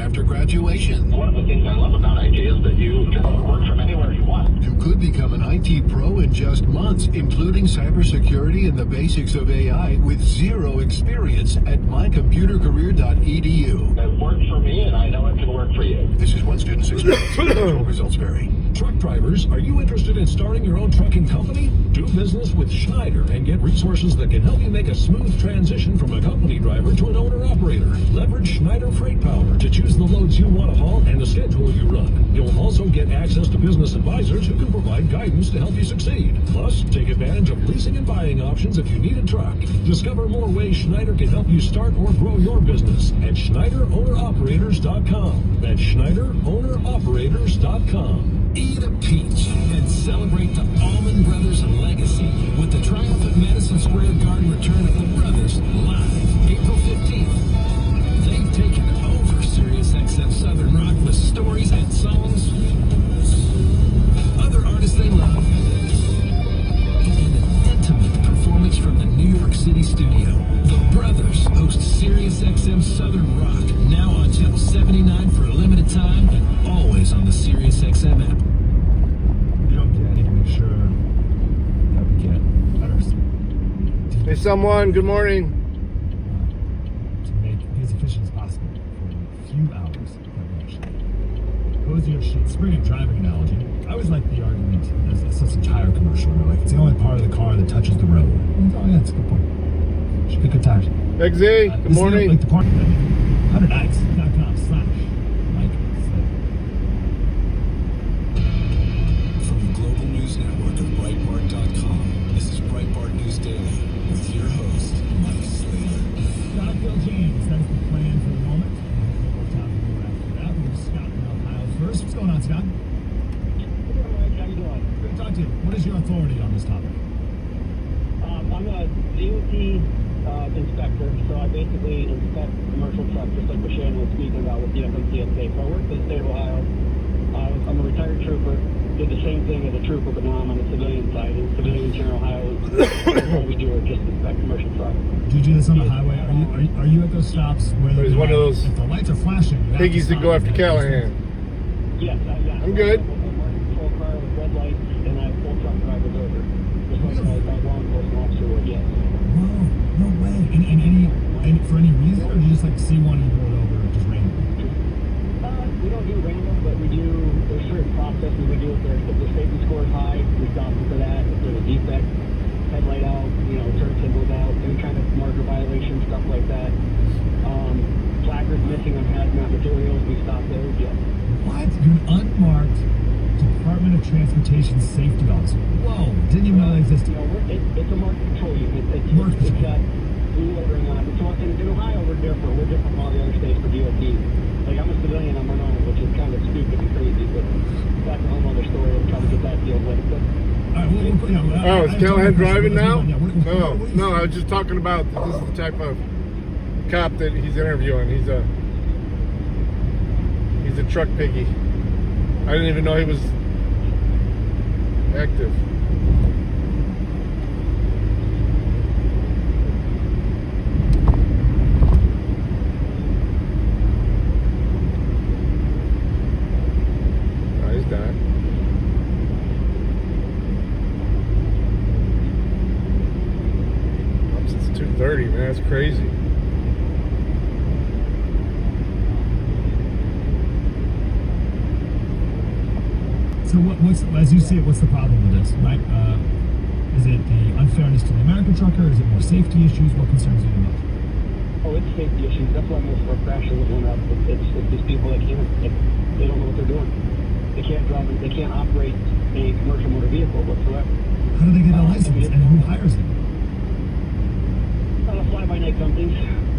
after graduation. One of the things I love about IT is that you can work from anywhere you want. You could become an IT pro in just months, including cybersecurity and the basics of AI with zero experience at mycomputercareer.edu. It worked for me, and I know it can work for you. This is one student's experience. Actual results vary. Truck drivers, are you interested in starting your own trucking company? Do business with Schneider and get resources that can help you make a smooth transition from a company driver to an owner-operator. Leverage Schneider Freight Power to choose the loads you want to haul and the schedule you run. You'll also get access to business advisors who can provide guidance to help you succeed. Plus, take advantage of leasing and buying options if you need a truck. Discover more ways Schneider can help you start or grow your business at SchneiderOwnerOperators.com. That's SchneiderOwnerOperators.com. Eat a peach and celebrate the Allman Brothers legacy with the triumphant Madison Square Garden return of the Brothers live April 15th. They've taken over SiriusXM Southern Rock with stories and songs, other artists they love, and an intimate performance from the New York City studio. The Brothers host SiriusXM Southern Rock now on channel 79 for a limited time and always on the SiriusXM app. Hey, someone, good morning. To make it as efficient as possible for a few hours of preparation. Cozy sheet, spring and driving analogy. I always like the argument as it's a tire commercial. Like it's the only part of the car that touches the road. Oh yeah, that's a good point. Should be good tires. Big Z, good morning. Like the part 100x.com/Mike. From the Global News Network of Breitbart.com, this is Breitbart News Daily with your host, Mike Slater. Scott Bill James, that's the plan for the moment. We'll talk more after that. We'll Scott in Ohio first. What's going on, Scott? Hey, Mike, how you doing? Good to talk to you. What is your authority on this topic? I'm a DOT inspector, so I basically inspect commercial trucks, just like what Shannon was speaking about with the FMCSA. So I work for the state of Ohio. I'm a retired trooper. Did the same thing as a trooper, but now I'm on the civilian side. And civilians here in Ohio, all we do is just inspect commercial trucks. Do you do this on the highway? Are you at those stops where He's one of those if the lights are flashing? piggies that go after Callahan. Yes, yeah. I'm good. I'm a patrol car with red lights, and I pull truck drivers over. Just like my law enforcement officer would, yes. Whoa, no way. And for any reason, or do you just like see one and you pull it over just randomly? We don't do random, but we do, there's certain processes we do. If the safety score is high, we stop them for that. If there's a defect, headlight out, turn signals out, any kind of marker violation, stuff like that. Placards missing on hazmat materials, we stop those, yes. What? You're an unmarked Department of Transportation safety officer. Whoa, didn't even know that existed. It's a market control unit. It's got blue lettering on it. So in Ohio, we're different. We're different from all the other states for DOT. Like, I'm a civilian on my own, which is kind of stupid and crazy, but that's a whole other story. I'm trying to get that deal with. But, is Callahan driving now? No, I was just talking about this is the type of cop that he's interviewing. He's a truck piggy. I didn't even know he was active. Oh, he's dying. Up since 2:30, man. That's crazy. So what's as you see it, what's the problem with this, right? Is it the unfairness to the American trucker? Is it more safety issues? What concerns you the most? Oh, it's safety issues. That's why most of our crashes went up. It's these people that can't, they don't know what they're doing. They can't drive, they can't operate a commercial motor vehicle whatsoever. How do they get a license, and who hires them? Fly-by-night companies.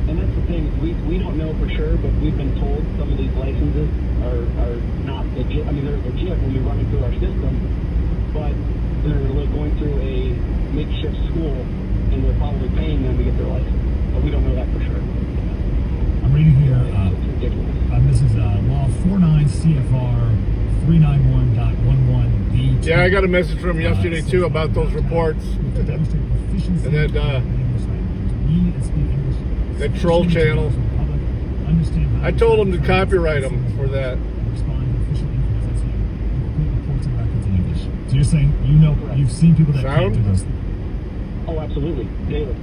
And that's the thing, we don't know for sure, but we've been told some of these licenses are not legit. I mean, they're legit when we run it through our system, but they're like going through a makeshift school, and they're probably paying them to get their license. But we don't know that for sure. I'm reading here, it's ridiculous. This is Law 49 CFR 391.11B. Yeah, I got a message from him yesterday too about those reports. And that troll channel. understand how I told him to copyright him for that. respond to official emails as you complete reports and records in English. So you're saying you've seen people that can't do those things. Oh, absolutely. Daily.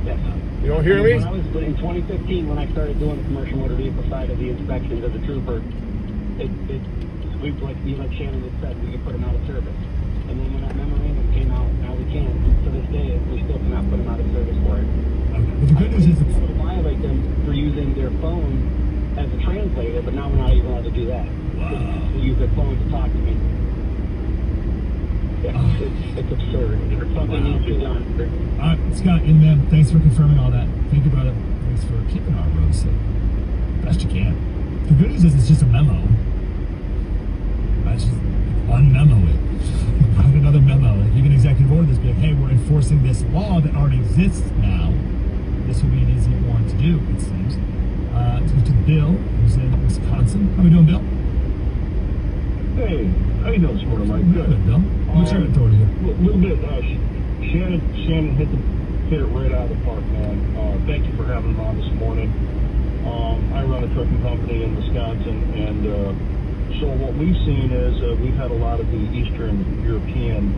Yes. You don't hear me? When I was in 2015, when I started doing the commercial motor vehicle side of the inspections as a trooper, we like Shannon had said, we could put them out of service. And then when that memorandum came out, now we can. To this day, we still cannot put them out of service for it. Okay. But the good news is it's To violate them for using their phone as a translator, but now we're not even allowed to do that. They use their phone to talk to me. Yeah, it's absurd. Something needs to be done. Scott, in man, thanks for confirming all that. Thank you, brother. Thanks for keeping our roads safe. Best you can. The good news is it's just a memo. That's just unmemo it. Write another memo. Like you can executive order this, be like, hey, we're enforcing this law that already exists now. This would be an easy one to do, it seems. Let's go to Bill, who's in Wisconsin. How we doing, Bill? Hey, how you doing, Sort of Mike? Good, Bill. What's your authority here? A little bit. Shannon hit it right out of the park, man. Thank you for having him on this morning. I run a trucking company in Wisconsin, and so what we've seen is we've had a lot of the Eastern European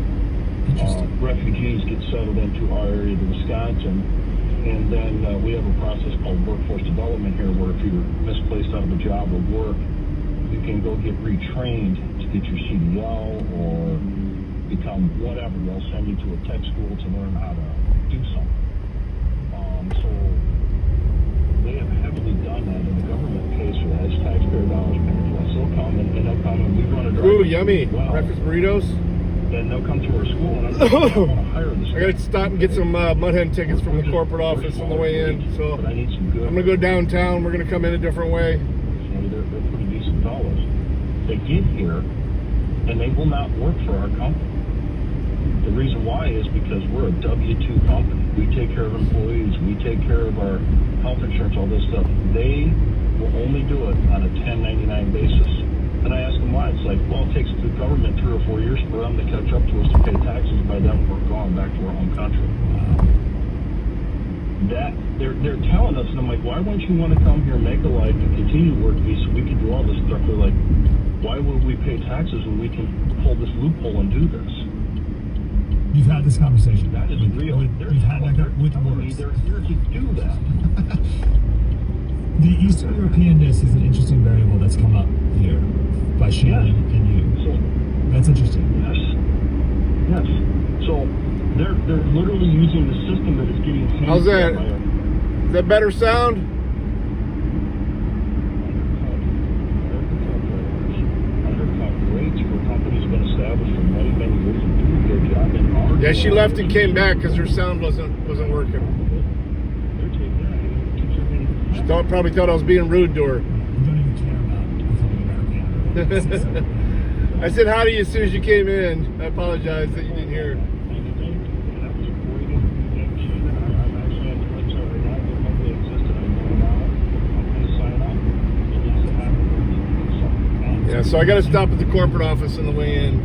refugees get settled into our area of Wisconsin, and then we have a process called workforce development here, where if you're misplaced out of a job or work, you can go get retrained to get your CDL or become whatever. They'll send you to a tech school to learn how to do something. So they have heavily done that, and the government pays for that. It's taxpayer dollars paying for that. So they'll come and they'll come and we run a drive. Ooh, yummy. Well, Breakfast burritos. then they'll come to our school, and I want to hire this. I gotta stop and get some Mud Hen tickets from the corporate office on the way in. So But I need some good. I'm gonna go downtown. We're gonna come in a different way. They're pretty decent dollars. They get here, and they will not work for our company. The reason why is because we're a W-2 company. We take care of employees. We take care of our health insurance, all this stuff. They will only do it on a 1099 basis. And I ask them why. It's like, well, it takes the government 3 or 4 years for them to catch up to us to pay taxes. By then, we're gone back to our home country. That they're telling us, and I'm like, why wouldn't you want to come here, make a life, and continue to work me so we can do all this stuff? They're like, why would we pay taxes when we can pull this loophole and do this? You've had this conversation. That is real. We've had that with words. They're here to do that. The Eastern Europeanness is an interesting variable that's come up here by Shannon and you. So, That's interesting. yes. So they're literally using the system that is getting handed How's that? by a Is that better sound? undercut rates for companies have been established for many, many years and do a good job in our. Yeah, she left and came back because her sound wasn't working. They're taking that. Keeps everything. She probably thought I was being rude to her. You don't even care about becoming American. I said hi to you as soon as you came in. I apologize that you didn't hear. Yeah, so I got to stop at the corporate office on the way in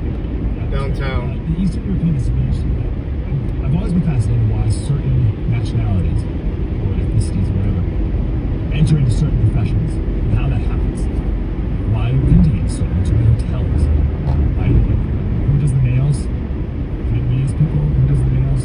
downtown. The Eastern European is really interesting. I've always been fascinated why certain nationalities or ethnicities or whatever enter into certain professions and how that happens. Why do Indians so much in hotels? Why do who does the nails? Vietnamese people? Who does the nails?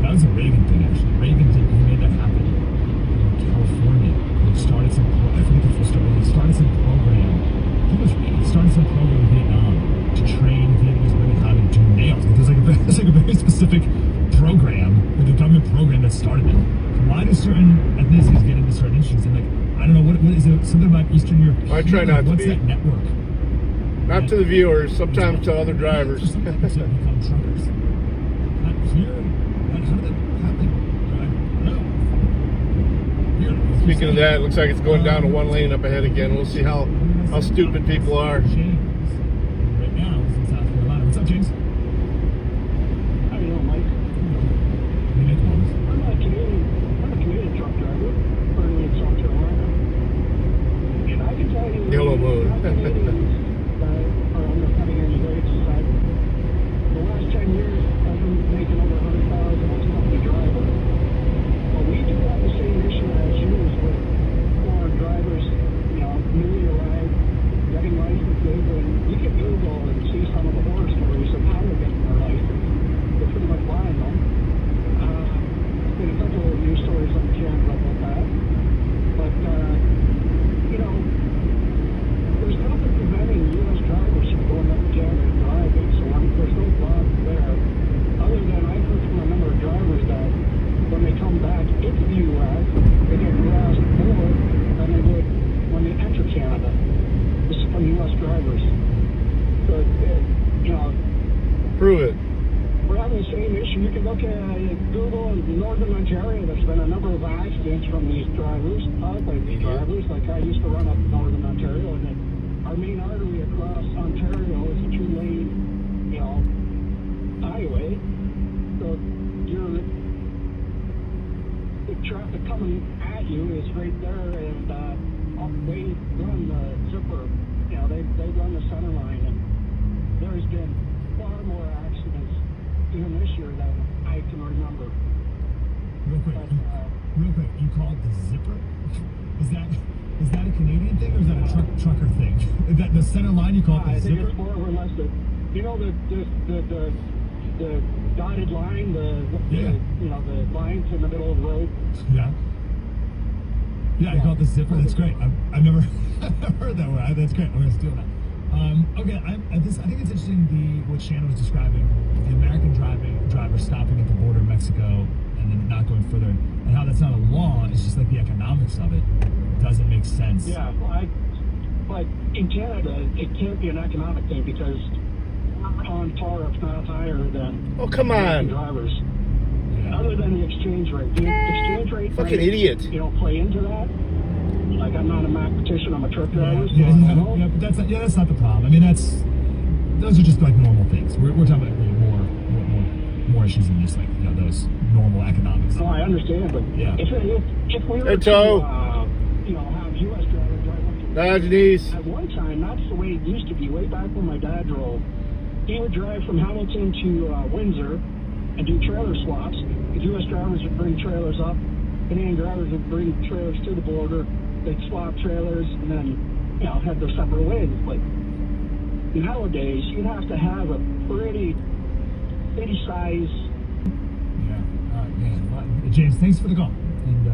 That was a Reagan thing, actually. Reagan made that happen in California. He started some, I forget the full story, he started some program. He started some program in Vietnam to train Vietnamese women how to do nails. There's like a very specific program, like a government program that started it. Why do certain ethnicities get into certain industries? And like, I don't know, what is it? Something about Eastern Europe? I try not to What's be. that network? Not to the viewers, sometimes to other drivers. For some people to become truckers. Not here. How did that happen? I don't know. Here. Speaking of that, it looks like it's going down to one lane up ahead again. We'll see how stupid people are. James, right now, is in South Carolina. What's up, James? How you doing, Mike? We make calls. I'm a Canadian truck driver, currently in South Carolina. And I can tell you, Yellow moon. Canadians are on the cutting edge rates side. The last 10 years, I've been making over 100,000 as a company driver. But we do have the same issue as you is with Prove it. We're having the same issue. You can look at Google in Northern Ontario. There's been a number of accidents from these drivers, drivers. Like I used to run up Northern Ontario, and then our main artery across Ontario is a 2-lane, highway. So the traffic coming at you is right there, and they run the zipper. They run the center line, and there's been far more accidents even this year than I can remember. Real quick, you call it the zipper? Is that a Canadian thing, or is that a trucker thing? Is that the center line, you call it the zipper? I think it's more or less the dotted line, the lines in the middle of the road. Yeah. Yeah, you call it the zipper. That's great. I've never heard that word. That's great. I'm gonna steal that. Okay, I think it's interesting what Shannon was describing, the American driver stopping at the border of Mexico and then not going further, and how that's not a law. It's just like the economics of it doesn't make sense. Yeah, but in Canada, it can't be an economic thing because we're on par, if not higher, than come on, drivers. Yeah. Other than the exchange rate, the exchange rate. Fucking idiot. Play into that. Like I'm not a mathematician, I'm a truck driver. But that's not the problem. I mean, those are just like normal things. We're talking about more issues than just like those normal economics. No, I understand, but if we were to have U.S. drivers drive up to at one time, that's the way it used to be. Way back when my dad drove, he would drive from Hamilton to Windsor and do trailer swaps. The U.S. drivers would bring trailers up, Canadian drivers would bring trailers to the border. They'd swap trailers and then, have their separate ways. But nowadays, you'd have to have a pretty size. Yeah. All right, man. Well, James, thanks for the call. And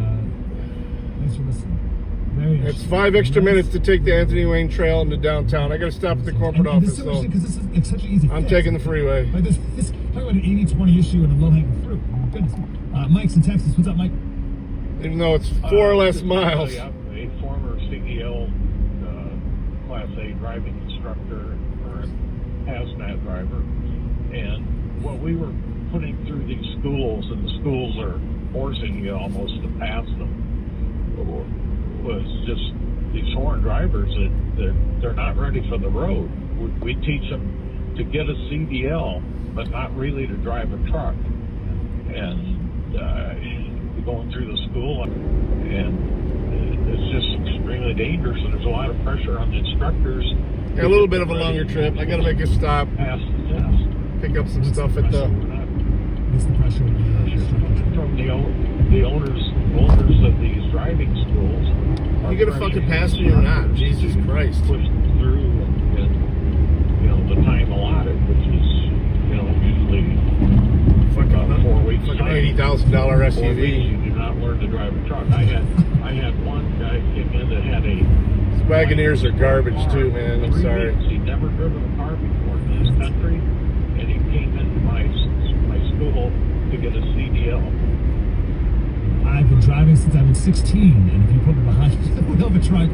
thanks for listening. Very It's interesting. 5 extra minutes to take the Anthony Wayne Trail into downtown. I got to stop at the corporate office, so so because this is such an easy I'm fix. taking the freeway. Like this talk about an 80-20 issue and a low-hanging fruit. Oh, my goodness. Mike's in Texas. What's up, Mike? Even though it's 4 or less miles. I'm a former CDL Class A driving instructor, current hazmat driver, and what we were putting through these schools, and the schools are forcing you almost to pass them, was just these foreign drivers that they're not ready for the road. We teach them to get a CDL, but not really to drive a truck. And going through the school, and it's just extremely dangerous, and there's a lot of pressure on the instructors. Yeah, a little bit of a longer trip. I got to make a stop, Pass the test. pick up some stuff at the... What's the pressure From the owners of these driving schools. You gonna fucking pass me or not? Jesus Christ. Push through and the time allotted, which is usually Fucking 4 weeks. Fucking $80,000 SUV. You do not learn to drive a truck. I had one guy came in that had a Wagoneers are garbage too, man. I'm 3 sorry. weeks. He'd never driven a car before in this country, and he came into my school to get a CDL. I've been driving since I was 16, and if you put me behind the wheel of a truck,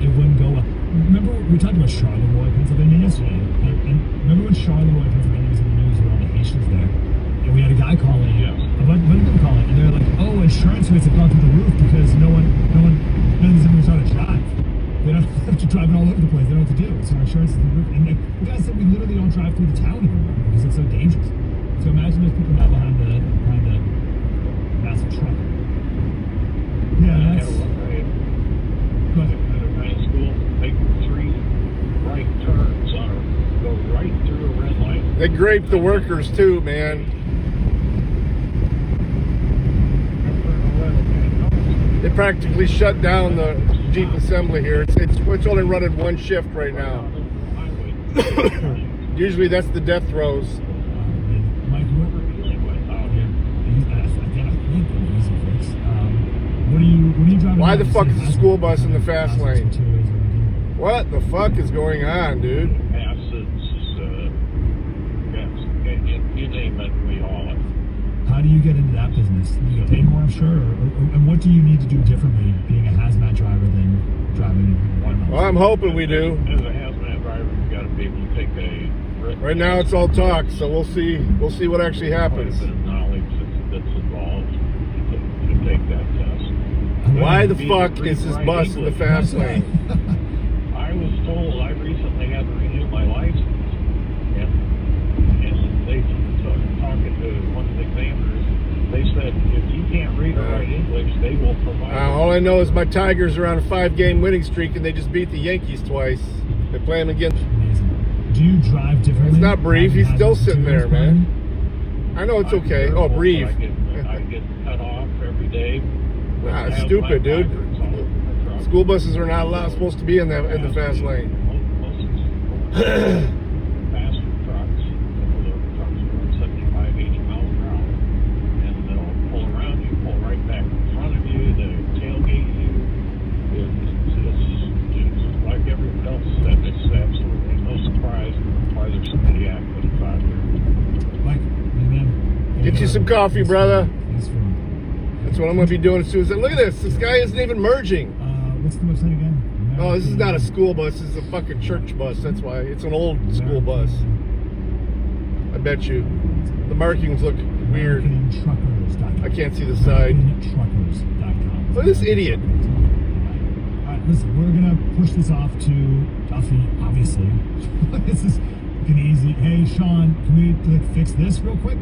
it wouldn't go well. Remember, we talked about Charleroi, Pennsylvania yesterday, and remember when Charleroi, Pennsylvania was in the news with all the Haitians there? And we had a guy call in, a bunch of them call in, and they're like, oh, insurance rates have gone through the roof because none of them knows how to drive. They don't have to drive it all over the place. They don't know what to do. So insurance is through the roof. And the guy said we literally don't drive through the town anymore because it's so dangerous. So imagine those people now behind the massive truck. Yeah, that's... Go ahead. At a high school, make 3 right turns go right through a red light. They grape the workers too, man. They practically shut down the Jeep assembly here. It's only running 1 shift right now. Usually that's the death throes. Mike, what are you driving? Why the fuck is the school bus in the fast lane? What the fuck is going on, dude? Acids, you name it, we haul it. How do you get into that business? Do you get paid more, I'm sure? And what do you need to do differently being a hazmat driver than driving one? Well, I'm hoping we do. As a hazmat driver, you've got to be able to take a Right now it's all talk, so we'll see what actually happens. Quite a bit of knowledge that's involved to take that test. Why the fuck is this bus in the fast lane? I was told I recently had to renew my license, and they talking to one of the examiners, they said if you can't read or write English, they will provide. All I know is my Tigers are on a 5-game winning streak, and they just beat the Yankees twice. They play them against. Amazing. Do you drive differently? It's not Brief. He's Having still had sitting there, materials man. I know it's okay. Oh, Brief. I get cut off every day. Ah, it's stupid, dude. School buses are not supposed to be in the fast lane. Faster trucks, the trucks are 75, 80 miles an hour, and they'll pull around you, pull right back in front of you, they tailgate you. It's like everyone else said, it's absolutely no surprise why there's so many accidents out here. Mike, man. Get you some coffee, brother. Thanks for. That's what I'm going to be doing as soon as look at this. This guy isn't even merging. What's the website again? Oh, this is not a school bus. This is a fucking church bus. That's why. It's an old school bus. I bet you. The markings look weird. AmericanTruckers.com. I can't see the side. AmericanTruckers.com. Look at this idiot. Alright, listen, we're gonna push this off to Duffy, obviously. This is looking easy. Hey, Sean, can we fix this real quick?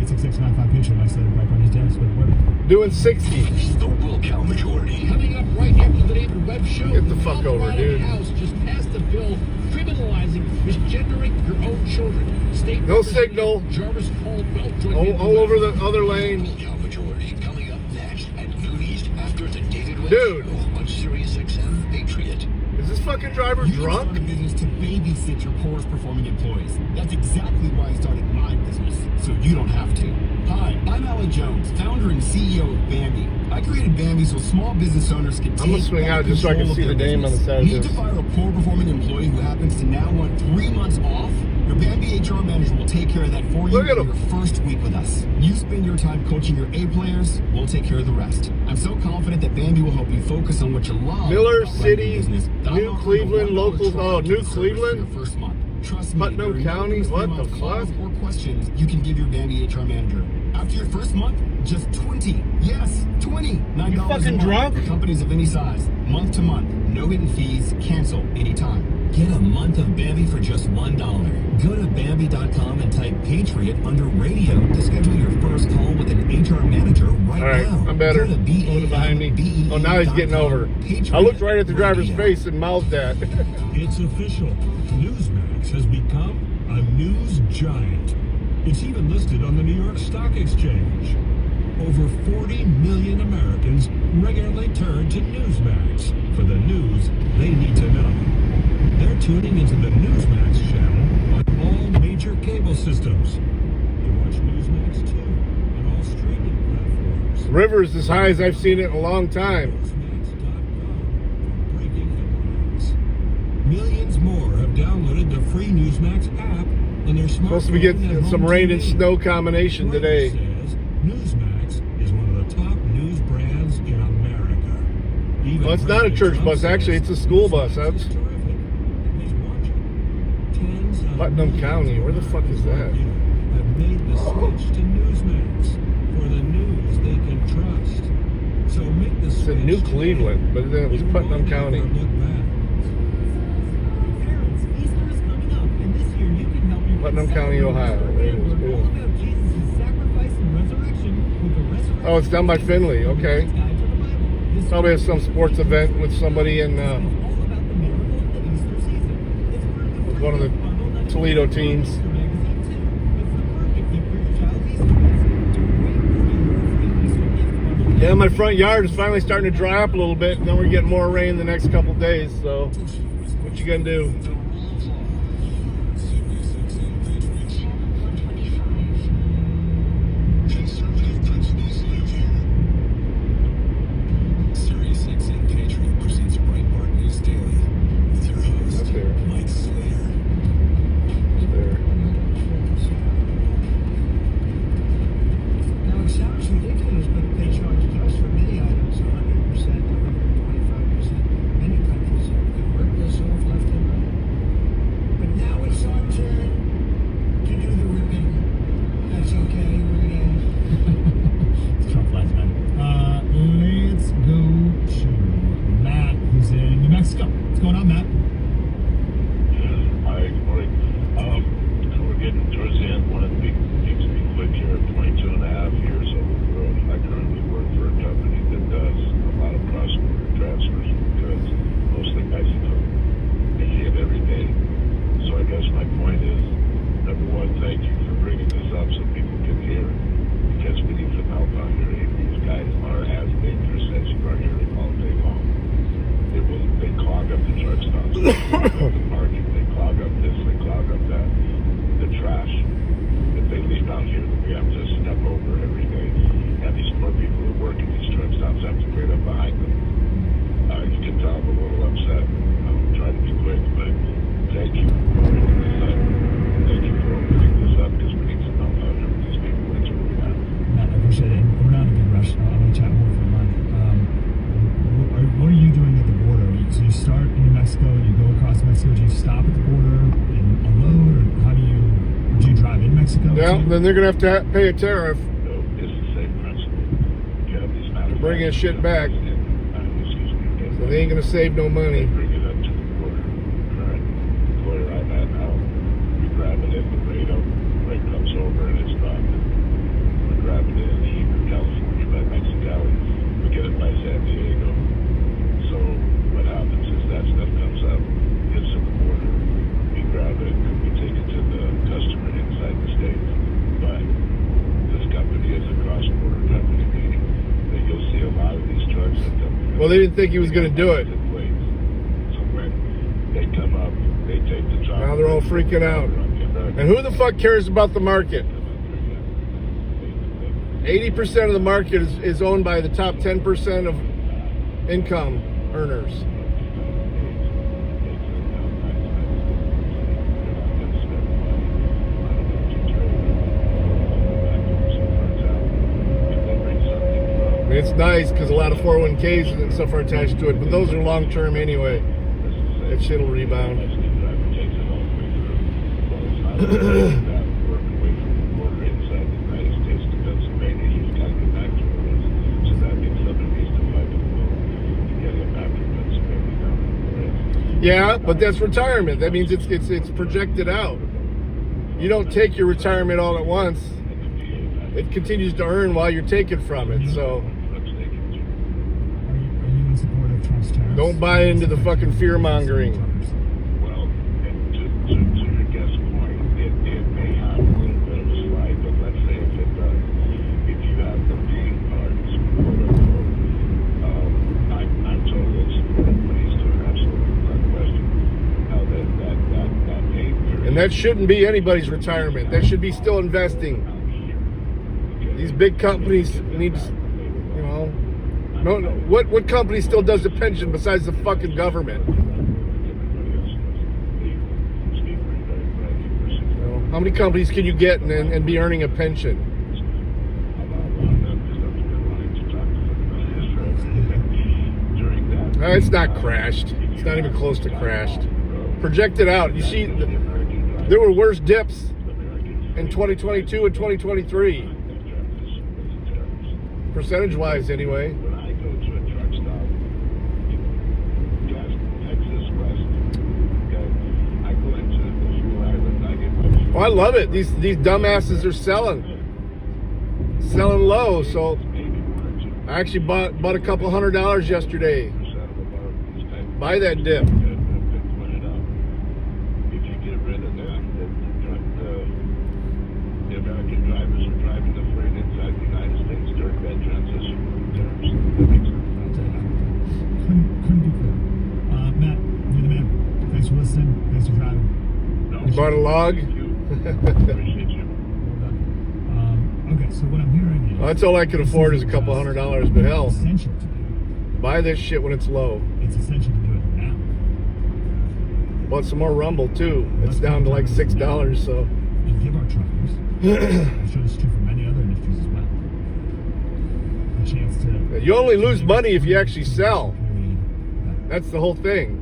86695 Patriot, I said it back on his desk, but what? Doing 60. The Will Cow Majority. Coming up right after the David Webb Show. Get the fuck over, dude. House just passed a bill criminalizing misgendering your own children. State No signal. Jarvis Caldwell All over the other lane. Will Cow Majority coming up next at noon East after the David Webb Dude. Show on Sirius XM Patriot. Is this fucking driver drunk? I started a business to babysit your poorest performing employees. That's exactly why I started my business, so you don't have to. Hi, I'm Alan Jones, founder and CEO of Bambi. I created Bambi so small business owners can take I'm gonna swing out just so I can control see of the their name on the business. side of Need this. to fire a poor performing employee who happens to now want 3 months off? Your Bambi HR manager will take care of that for you Look at for him. your first week with us. You spend your time coaching your A players, we'll take care of the rest. I'm so confident that Bambi will help you focus on what you love. Miller about running City, a business. That New I'm offering a Cleveland, $1 locals. trial Oh, to New the service Cleveland? for your first month. Trust me, Putnam there are County? no What the minimum calls fuck? or questions you can give your Bambi HR manager. After your first month, just 20. Yes, 20. $9 You fucking a month drunk? for companies of any size. Month to month. No hidden fees. Cancel anytime. Get a month of Bambi for just $1. Go to Bambi.com and type Patriot under radio to schedule your first call with an HR manager right All right, now. I'm better. Go to A little behind me. Oh, now he's getting over. Patriot I looked right at the driver's Radio. face and mouthed that. It's official. Newsmax has become a news giant. It's even listed on the New York Stock Exchange. Over 40 million Americans regularly turn to Newsmax for the news they need to know. They're tuning into the Newsmax channel on all major cable systems. You watch Newsmax too on all streaming platforms. River's as high as I've seen it in a long time. Newsmax.com for breaking headlines. Millions more have downloaded the free Newsmax app on their smartphone. Supposed to be getting at some home rain and TV. snow combination Reuters today. says Newsmax is one of the top news brands in America. Even Well, it's not a President church Trump bus. Actually, says it's a school bus. Newsmax That's is terrific. He's watching. Tens of Putnam millions County. Where the fuck is that? of you have made the switch to Newsmax for the news they can trust. So make the It's switch in New today. Cleveland, but then it was You Putnam won't County. ever look back. Parents, Easter is coming up, and this year you can help your Putnam kids County, Ohio. There it is. learn all Cool. about Jesus' sacrifice and resurrection with the resurrection. Oh, it's down by Finley. Okay. Guide to the Bible. This Probably has some sports event with somebody in is all about the miracle of the Easter season. It's part of the with one of the bundle that Toledo teams. Easter magazine too. It's the perfect gift for your child's Easter present. To great free Easter gift bundle. Yeah, my front yard is finally starting to dry up a little bit. And then we're getting more rain the next couple days. So, what you gonna do? Conservative principles live here. Sirius XM Patriot presents Breitbart News Daily with your host, Up there. Mike Slater. There. Now, it sounds ridiculous, but they charge us for many items 100%, 125%. Many countries have worked this off left and right. Yeah, then they're going to have to pay a tariff. It's the same principle. You have these manufacturers Bring that shit back. So they ain't going to save no money. Bring it up to the border. Right. Where I'm at now, we're grabbing it, the rate comes over and it's not. We're grabbing it in California by Mexicali. We get it by San Diego. So what happens is that stuff comes up, gets to the border, we grab it, we take it to the customer inside the state. But this company is a cross-border company, meaning that you'll see a lot of these trucks that come. Well, they didn't think he was going to do it. So when they come up, they take the truck. Now they're all freaking out. And who the fuck cares about the market? 80% of the market is owned by the top 10% of income earners. I mean, it's nice because a lot of 401ks and stuff are attached to it, but those are long term anyway. That shit will rebound. Yeah, but that's retirement. That means it's projected out. You don't take your retirement all at once. It continues to earn while you're taking from it. So Are you in support of Trump's tariffs? don't buy into the fucking fear mongering. Well, and to your guest's point, it may have a little bit of a slide, but let's say if it does, if you have the paying cards, quote unquote, I'm totally in support of what he's doing, absolutely without question. Now that paying period. And that shouldn't be anybody's retirement. That should be still investing. These big companies need to, you know, no. What company still does the pension besides the fucking government? You know, how many companies can you get and be earning a pension? It's not crashed. It's not even close to crashed. Projected out. You see, there were worse dips in 2022 and 2023. Percentage-wise, anyway. When I go to a truck stop, Texas West, okay, I go into the fuel island, I get my fuel. Oh, I love it. These dumbasses are selling low. So I actually bought a couple $100 yesterday. Buy that dip. If you get rid of that, the American drivers are driving the freight inside the United States during that transition terms. That makes sense. Couldn't be clear. Matt, you're the man. Thanks for listening. Thanks for driving. You bought a log? Thank you. Appreciate you. Well done. Okay, so what I'm hearing is... Well, that's all I can afford is a couple $100, but hell, essential to do. buy this shit when it's low. It's essential to do it now. Bought some more Rumble too. It's down to like $6, so. And give our truckers, I'm sure this is true for many other industries as well, a chance to... You only lose money if you actually sell. That's the whole thing.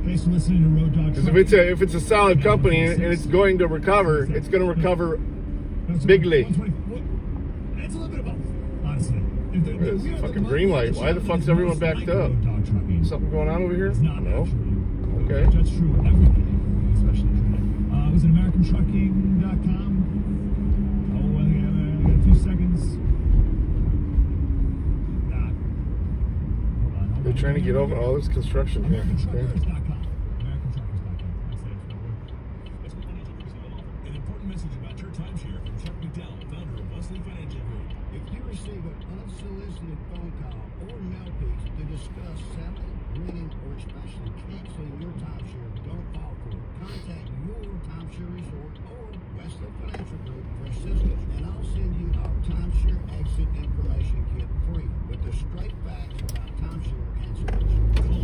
Thanks for listening to Road Dog. Because if it's a solid company and it's going to recover, it's going to recover bigly. It's a little bit of both, honestly. It's a fucking green light. Why the fuck's everyone backed up? Something going on over here? No. Okay. That's true with everything, especially today. It was at AmericanTrucking.com. Oh, I got a few seconds. Hold on. They're trying to get over all this construction here. Okay. AmericanTruckers.com. An important message about your timeshare from Chuck McDowell, founder of Wesley Financial Group. If you receive an unsolicited phone call or mail piece to discuss selling, renting, or especially canceling your timeshare, don't fall for it. Contact your timeshare resort or Wesley Financial Group for assistance, and I'll send you our timeshare exit information kit free with the straight facts about timeshare cancellation. Call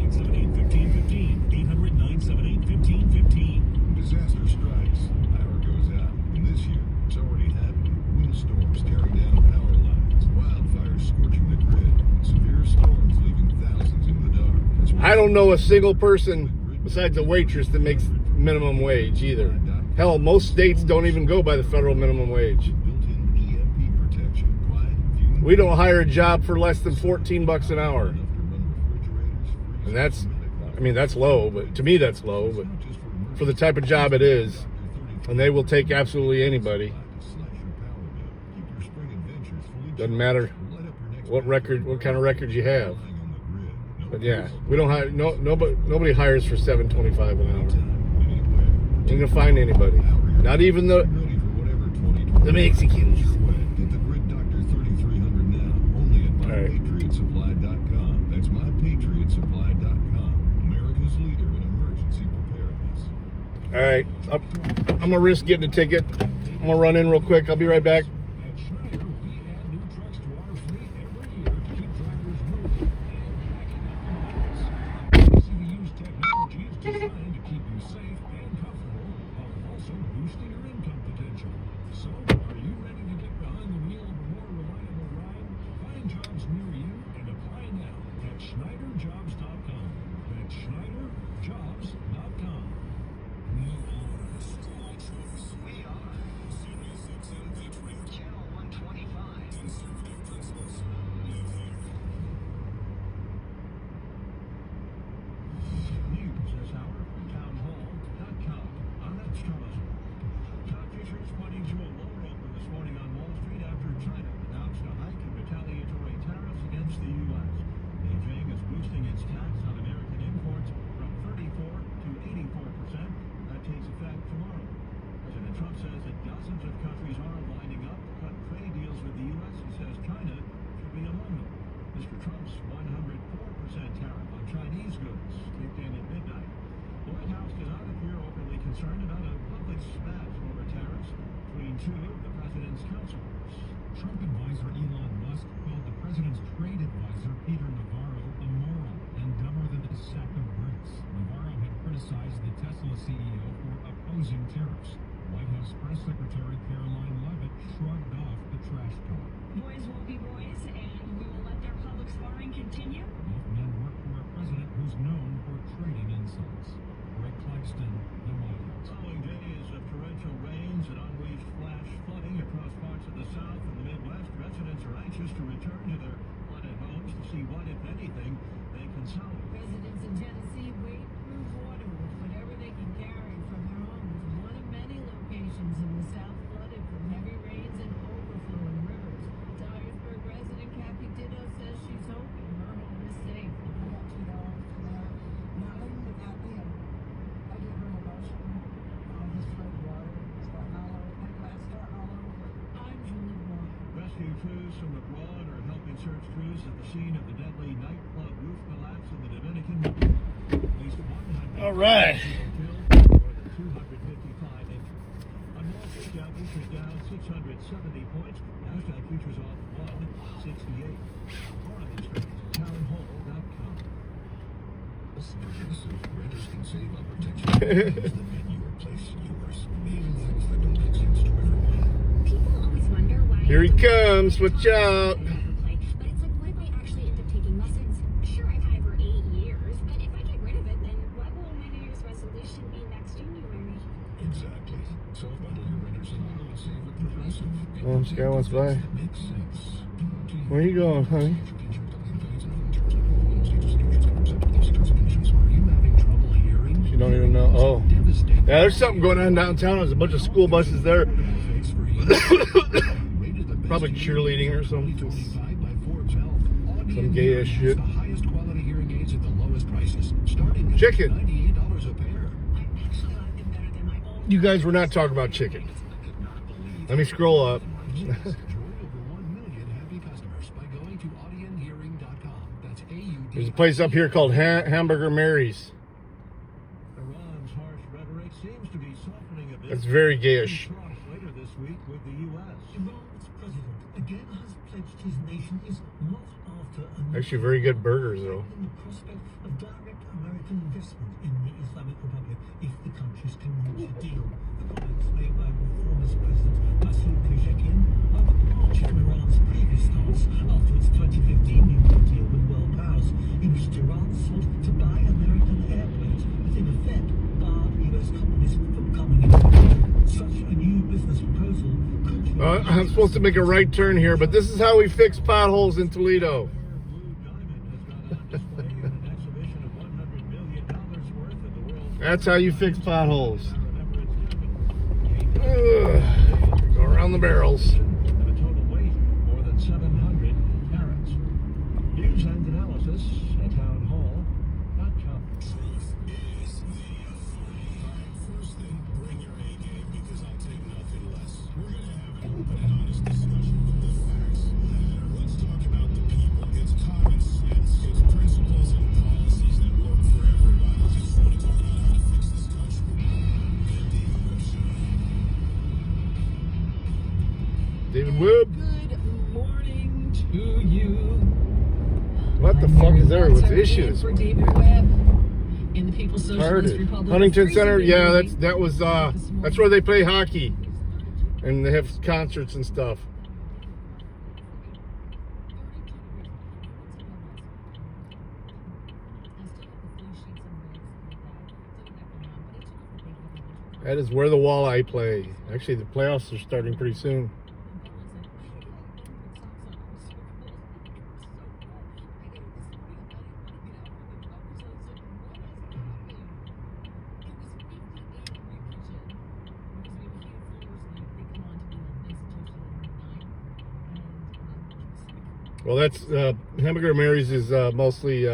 800-978-1515, 800-978-1515. Disaster strikes, power goes out, and this year it's already happening. Windstorms tearing down power lines, wildfires scorching the grid, and severe storms leaving thousands in the dark. I don't know a single person besides a waitress that makes minimum wage either. Hell, most states don't even go by the federal minimum wage. Built-in EMP protection. Quiet viewing. We don't hire a job for less than $14 an hour. Enough to run refrigerators, And that's, freezers, I mean, that's low, but to me that's low, but not just for for the type of job it is, and they will take absolutely anybody. slash your power bill. Keep your spring adventures fully Doesn't matter Light up your next what kind of record you have. relying on the grid. No But yeah, we don't hire, nobody hires for $7.25 an hour. time, anywhere. Ain't gonna find anybody. Not even the Ready for whatever 2020 Mexicans. your way. Get the Grid Doctor 3300 now. Only at All right. MyPatriotSupply.com. That's MyPatriotSupply.com. America's leader in emergency preparedness. All right, I'm gonna risk getting a ticket. I'm gonna run in real quick. I'll be right back. At Schneider, we add new trucks to our fleet every year to keep drivers moving and backing up the miles. We use technologies designed to keep you safe and comfortable while also boosting your income potential. So, are you ready to get behind the wheel of a more reliable ride? Find jobs near you and apply now at SchneiderJobs.com. That's SchneiderJobs.com. We are a strong choice. We are Sirius XM Patriot, Channel 125. Conservative principles live here. News this hour from townhall.com. I'm Ed Strauss. Top futures pointing to a lower open this morning on Wall Street after China announced a hike in retaliatory tariffs against the U.S. Beijing is boosting its tax on American imports from 34 to 84%. That takes effect tomorrow. President Trump says that dozens of countries are lining up to cut trade deals with the U.S. He says China should be among them. Mr. Trump's 104% tariff on Chinese goods kicked in at midnight. The White House does not appear overly concerned about a public spat over tariffs between two of the president's counselors. Trump advisor Elon Musk called the president's trade advisor Peter Navarro immoral and dumber than a sack of bricks. Navarro had criticized the Tesla CEO for opposing tariffs. White House Press Secretary Caroline Leavitt shrugged off the trash talk. Boys will be boys, and we will let their public sparring continue. Both men work for a president who's known for trading insults. Greg Clugston, the White House. Following days of torrential rains and unleashed flash flooding across parts of the South and the Midwest, residents are anxious to return to their flooded homes to see what, if anything, they can salvage. Residents in Tennessee wade through water with whatever they can carry from their homes. One of many locations in the South flooded from heavy rains and overflowing rivers. Dyersburg resident Kathy Ditto says she's hoping her home is safe. I got $2 for that. Not only without them, I get real emotional. All this flood water starting all over, that glass starting all over. I'm Julie Moore. Rescue crews from abroad are helping search crews at the scene of the deadly nightclub roof collapse in the Dominican. At least 100 All right. people killed, more than 255 injured. On Wall Street, Dow futures down 670 points. Nasdaq futures off 168. More on these trades at townhall.com. Progressive renters can save on protection. Use them in your place, yours. Even things that don't make sense to everyone. People always wonder why. Here he comes. Watch out. But it's like, why do I actually end up taking lessons? Sure, I've had it for 8 years, but if I get rid of it, then what will my New Year's resolution be next January? Exactly. So bundle your renters and auto and save with Progressive. Oh, this guy wants by. That makes sense. Where you going, honey? You don't even know. Oh. Yeah, there's something going on downtown. There's a bunch of school buses there. Probably cheerleading or something. Some gay-ass shit. Chicken. You guys were not talking about chicken. Let me scroll up. There's a place up here called Hamburger Mary's. Iran's harsh rhetoric seems to be softening a bit. That's very gayish. Later this week with the U.S. Iran's president again has pledged his nation is not after a Actually, very good burgers, though. in the prospect of direct American investment in the Islamic Republic if the countries can reach a deal. The comments made by former President Masoud Pezeshkian are the march from Iran's previous stance after its 2015 nuclear deal with world powers, in which Iran sought to buy American airplanes, but in effect barred U.S. companies from coming into the I'm supposed to make a right turn here, but this is how we fix potholes in Toledo. That's how you fix potholes. Go around the barrels. And a total weight more than 700 carats. News and analysis at townhall.com. First thing, bring your A game because I'll take nothing less. We're going to have an open and honest discussion with the facts matter. Let's talk about the people. It's common sense. It's principles and policies that work for everybody. Just want to talk about how to fix this country. David Webb. Good morning to you. What the fuck is there with issues? For David Webb in the People's Socialist Republic. Huntington of Center, Freezing yeah, Degree. that's where they play hockey, and they have concerts and stuff. That is where the Walleye play. Actually, the playoffs are starting pretty soon. Well, that's Hamburger Mary's is mostly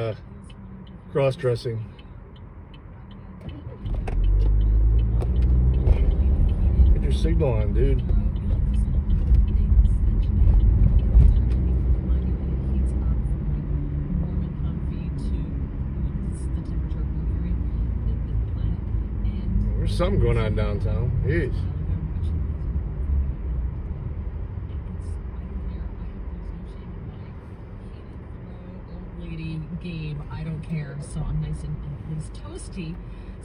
cross-dressing. Get your signal on, dude. There's something going on downtown. Jeez. Game, I don't care, so I'm nice and at least toasty,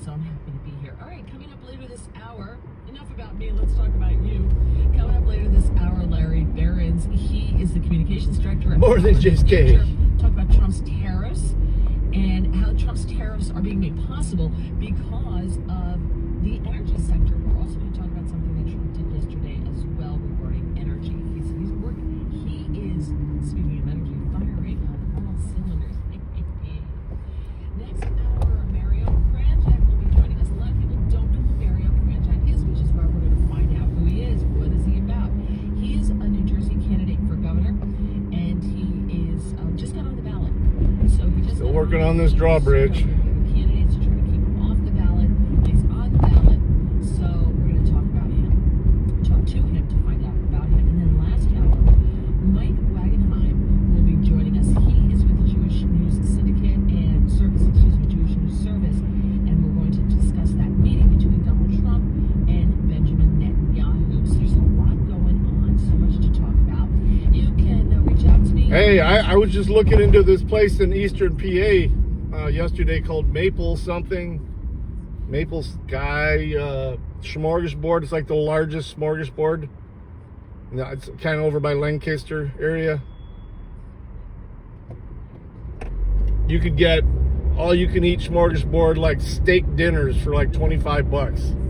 so I'm happy to be here. All right, coming up later this hour, enough about me, let's talk about you. Coming up later this hour, Larry Behrens, he is the communications director at More than just K. Talk about Trump's tariffs and how Trump's tariffs are being made possible because of the energy sector. We're also going to talk about something that Trump did yesterday as well regarding energy. He is, speaking of energy, firing on all cylinders. Next hour, Mario Kranjak will be joining us. A lot of people don't know who Mario Kranjak is, which is why we're going to find out who he is. What is he about? He is a New Jersey candidate for governor, and he is just got on the ballot. So he just still working on this drawbridge. Candidates are trying to keep him off the ballot. He's on the ballot, so we're going to talk about him, talk to him to find out about him. And then last hour, Mike Wagenheim will be joining us. He is with the Jewish News Syndicate and Jewish News Service, and we're going to discuss that meeting between Donald Trump and Benjamin Netanyahu. So there's a lot going on, so much to talk about. You can reach out to me. Hey, I was just looking into this place in Eastern PA yesterday called Maple something. Maple Sky Smorgasbord. It's like the largest smorgasbord. No, it's kind of over by Lancaster area. You could get all you can eat smorgasbord, like steak dinners for like $25.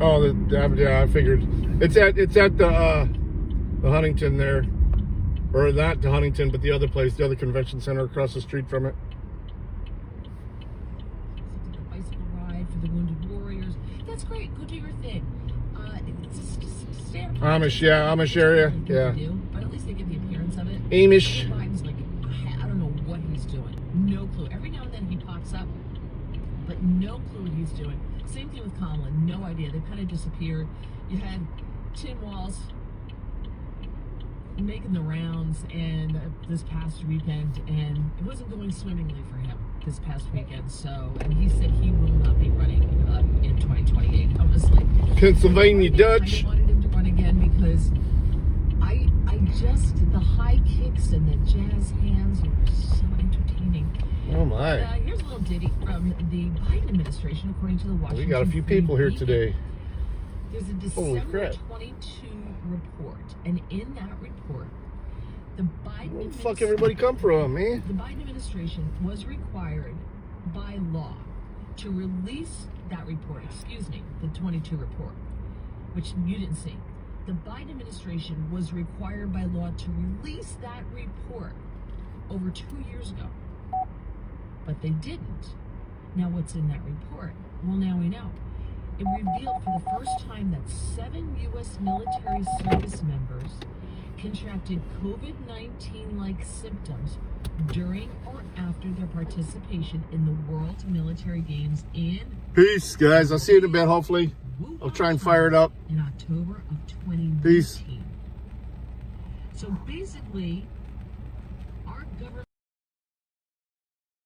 Oh, yeah, I figured it's at the Huntington there, or not the Huntington, but the other place, the other convention center across the street from it. Bicycle ride for the wounded warriors. That's great. Go do your thing. Amish area, yeah. But at least they get the appearance of it. Amish. Biden's like, I don't know what he's doing. No clue. Every now and then he pops up, but no clue what he's doing. Same thing with Kamala. No idea. They kind of disappeared. You had Tim Walz making the rounds and this past weekend, and it wasn't going swimmingly for him this past weekend. So, and he said he will not be running in 2028. I was like, Pennsylvania Dutch. I wanted him to run again because I just the high kicks and the jazz hands were so entertaining. Oh my! Here's a little ditty from the Biden administration, according to the Washington. We got a few people here today. There's a Holy December crap. 22 report, and in that report, The Biden Where the fuck everybody come from, man? The Biden administration was required by law to release that report, the 22 report, which you didn't see. The Biden administration was required by law to release that report over 2 years ago, but they didn't. Now, what's in that report? Well, now we know. It revealed for the first time that 7 U.S. military service members contracted COVID-19-like symptoms during or after their participation in the World Military Games in Peace, guys. I'll see you in a bit, hopefully. I'll try and fire it up. In October of 2019. Peace. So basically,